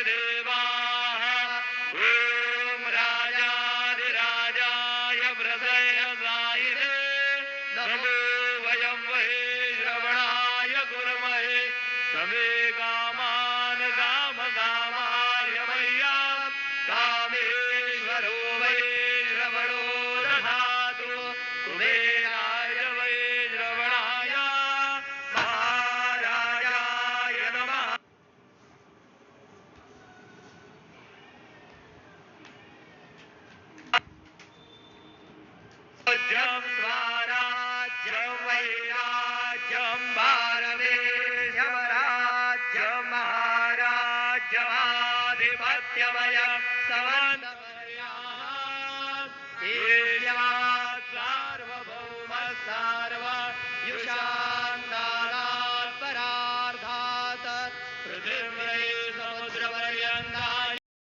देवाः ॐ राजाधिराजाय वृषयसायिने नमो वयं वै श्रवणाय कुर्महे समे कामान कामकामाय मह्यं कामेश्वरो वै श्रवणो दधातु कुबेराय वै श्रवणाय महाराजाय नमः जं स्वराज्यं वैराज्यं भारवेशमराज्यं महाराज्यमाधिपत्यमयं